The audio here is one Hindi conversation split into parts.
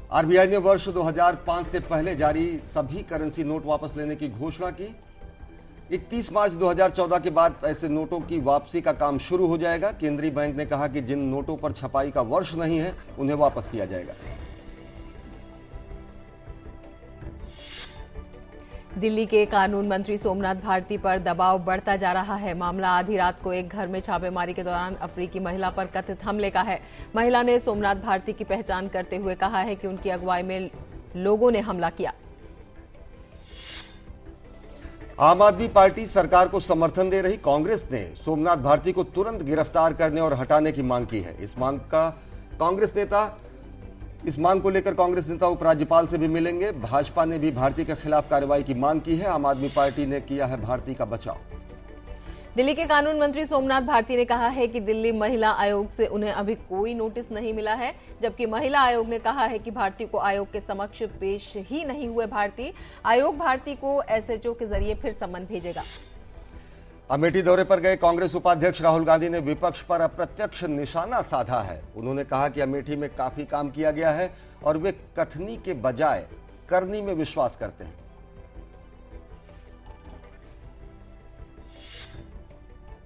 आरबीआई ने वर्ष 2005 से पहले जारी सभी करेंसी नोट वापस लेने की घोषणा की। 31 मार्च 2014 के बाद ऐसे नोटों की वापसी का काम शुरू हो जाएगा। केंद्रीय बैंक ने कहा कि जिन नोटों पर छपाई का वर्ष नहीं है उन्हें वापस किया जाएगा। दिल्ली के कानून मंत्री सोमनाथ भारती पर दबाव बढ़ता जा रहा है। मामला आधी रात को एक घर में छापेमारी के दौरान अफ्रीकी महिला पर कथित हमले का है। महिला ने सोमनाथ भारती की पहचान करते हुए कहा है कि उनकी अगुवाई में लोगों ने हमला किया। आम आदमी पार्टी सरकार को समर्थन दे रही कांग्रेस ने सोमनाथ भारती को तुरंत गिरफ्तार करने और हटाने की मांग की है। इस मांग को लेकर कांग्रेस नेता उपराज्यपाल से भी मिलेंगे। भाजपा ने भी भारती के खिलाफ कार्रवाई की मांग की है। आम आदमी पार्टी ने किया है भारती का बचाव। दिल्ली के कानून मंत्री सोमनाथ भारती ने कहा है कि दिल्ली महिला आयोग से उन्हें अभी कोई नोटिस नहीं मिला है, जबकि महिला आयोग ने कहा है कि भारती को आयोग के समक्ष पेश ही नहीं हुए। आयोग भारती को एसएचओ के जरिए फिर सम्मन भेजेगा। अमेठी दौरे पर गए कांग्रेस उपाध्यक्ष राहुल गांधी ने विपक्ष पर अप्रत्यक्ष निशाना साधा है। उन्होंने कहा कि अमेठी में काफी काम किया गया है और वे कथनी के बजाय करनी में विश्वास करते हैं।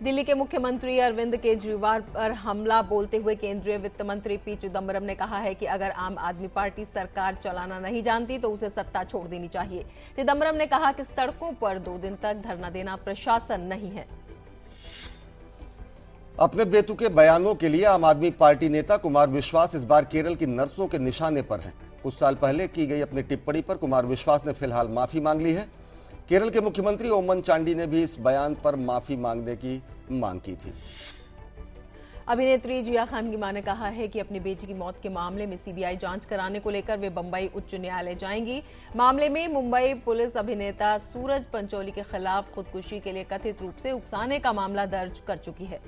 दिल्ली के मुख्यमंत्री अरविंद केजरीवाल पर हमला बोलते हुए केंद्रीय वित्त मंत्री पी चिदम्बरम ने कहा है कि अगर आम आदमी पार्टी सरकार चलाना नहीं जानती तो उसे सत्ता छोड़ देनी चाहिए। चिदम्बरम ने कहा कि सड़कों पर 2 दिन तक धरना देना प्रशासन नहीं है। अपने बेतुके बयानों के लिए आम आदमी पार्टी नेता कुमार विश्वास इस बार केरल की नर्सों के निशाने पर हैं। कुछ साल पहले की गई अपनी टिप्पणी पर कुमार विश्वास ने फिलहाल माफी मांग ली है। केरल के मुख्यमंत्री ओमन चांडी ने भी इस बयान पर माफी मांगने की मांग की थी। अभिनेत्री जिया खान की मां ने कहा है कि अपनी बेटी की मौत के मामले में सीबीआई जांच कराने को लेकर वे बंबई उच्च न्यायालय जाएंगी। मामले में मुंबई पुलिस अभिनेता सूरज पंचोली के खिलाफ खुदकुशी के लिए कथित रूप से उकसाने का मामला दर्ज कर चुकी है।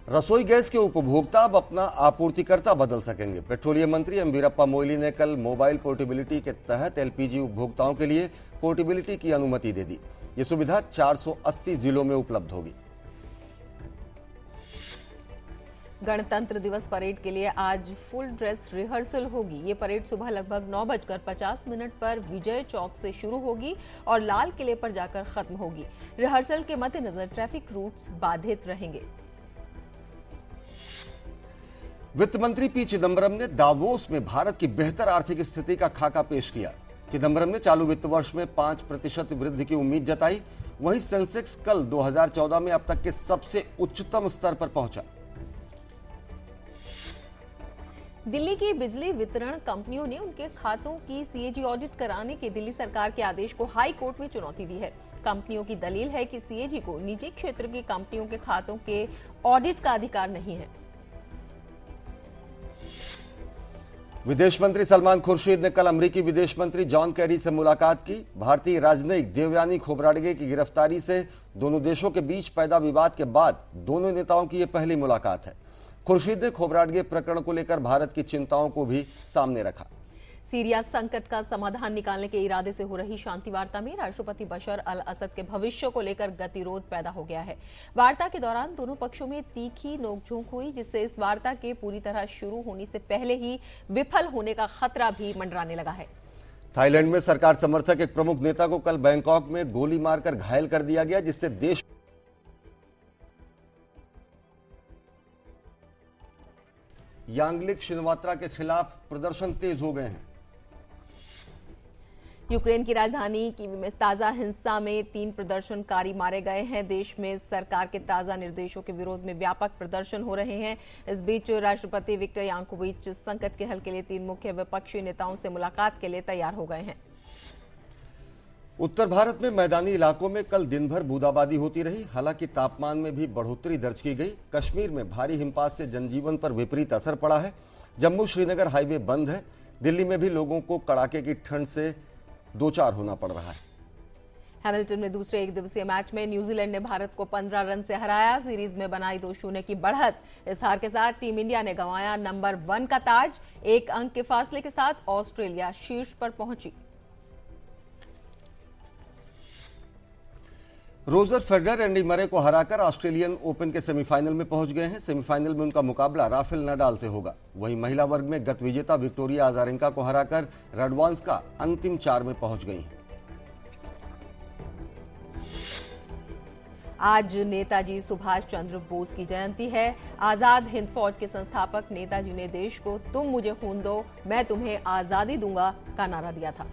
रसोई गैस के उपभोक्ता अब अपना आपूर्तिकर्ता बदल सकेंगे। पेट्रोलियम मंत्री एम वीरप्पा मोइली ने कल मोबाइल पोर्टेबिलिटी के तहत एलपीजी उपभोक्ताओं के लिए पोर्टेबिलिटी की अनुमति दे दी। ये सुविधा 480 जिलों में उपलब्ध होगी। गणतंत्र दिवस परेड के लिए आज फुल ड्रेस रिहर्सल होगी। ये परेड सुबह लगभग 9:50 पर विजय चौक से शुरू होगी और लाल किले पर जाकर खत्म होगी। रिहर्सल के मद्देनजर ट्रैफिक रूट्स बाधित रहेंगे। वित्त मंत्री पी चिदम्बरम ने दावोस में भारत की बेहतर आर्थिक स्थिति का खाका पेश किया। चिदम्बरम ने चालू वित्त वर्ष में 5% वृद्धि की उम्मीद जताई। वहीं सेंसेक्स कल 2014 में अब तक के सबसे उच्चतम स्तर पर पहुंचा। दिल्ली की बिजली वितरण कंपनियों ने उनके खातों की सीएजी ऑडिट कराने के दिल्ली सरकार के आदेश को हाई कोर्ट में चुनौती दी है। कंपनियों की दलील है कि सीएजी को निजी क्षेत्र की कंपनियों के खातों के ऑडिट का अधिकार नहीं है। विदेश मंत्री सलमान खुर्शीद ने कल अमेरिकी विदेश मंत्री जॉन कैरी से मुलाकात की। भारतीय राजनयिक देवयानी खोब्रागडे की गिरफ्तारी से दोनों देशों के बीच पैदा विवाद के बाद दोनों नेताओं की यह पहली मुलाकात है। खुर्शीद ने खोब्रागडे प्रकरण को लेकर भारत की चिंताओं को भी सामने रखा। सीरिया संकट का समाधान निकालने के इरादे से हो रही शांति वार्ता में राष्ट्रपति बशर अल असद के भविष्य को लेकर गतिरोध पैदा हो गया है। वार्ता के दौरान दोनों पक्षों में तीखी नोकझोंक हुई, जिससे इस वार्ता के पूरी तरह शुरू होने से पहले ही विफल होने का खतरा भी मंडराने लगा है। थाईलैंड में सरकार समर्थक एक प्रमुख नेता को कल बैंकॉक में गोली मारकर घायल कर दिया गया, जिससे देश यांगलिक शिनवात्रा के खिलाफ प्रदर्शन तेज हो गए हैं। यूक्रेन की राजधानी कीव में ताजा हिंसा में 3 प्रदर्शनकारी मारे गए हैं। देश में सरकार के ताजा निर्देशों के विरोध में व्यापक प्रदर्शन हो रहे हैं। इस बीच राष्ट्रपति विक्टर यानुकोविच संकट के हल के लिए 3 मुख्य विपक्षी नेताओं से मुलाकात के लिए तैयार हो गए हैं। उत्तर भारत में मैदानी इलाकों में कल दिन भर बूंदाबांदी होती रही। हालांकि तापमान में भी बढ़ोतरी दर्ज की गई। कश्मीर में भारी हिमपात से जनजीवन पर विपरीत असर पड़ा है। जम्मू श्रीनगर हाईवे बंद है। दिल्ली में भी लोगों को कड़ाके की ठंड से दो चार होना पड़ रहा है। हैमिल्टन में दूसरे एक दिवसीय मैच में न्यूजीलैंड ने भारत को 15 रन से हराया। सीरीज में बनाई 2-0 की बढ़त। इस हार के साथ टीम इंडिया ने गंवाया नंबर 1 का ताज। 1 अंक के फासले के साथ ऑस्ट्रेलिया शीर्ष पर पहुंची। रोजर फेडरर एंडी मरे को हराकर ऑस्ट्रेलियन ओपन के सेमीफाइनल में पहुंच गए हैं। सेमीफाइनल में उनका मुकाबला राफेल नडाल से होगा। वहीं महिला वर्ग में गत विजेता विक्टोरिया अजारेंका को हराकर रेडवांस्का अंतिम 4 में पहुंच गई हैं। आज नेताजी सुभाष चंद्र बोस की जयंती है। आजाद हिंद फौज के संस्थापक नेताजी ने देश को तुम मुझे खून दो, मैं तुम्हें आजादी दूंगा का नारा दिया था।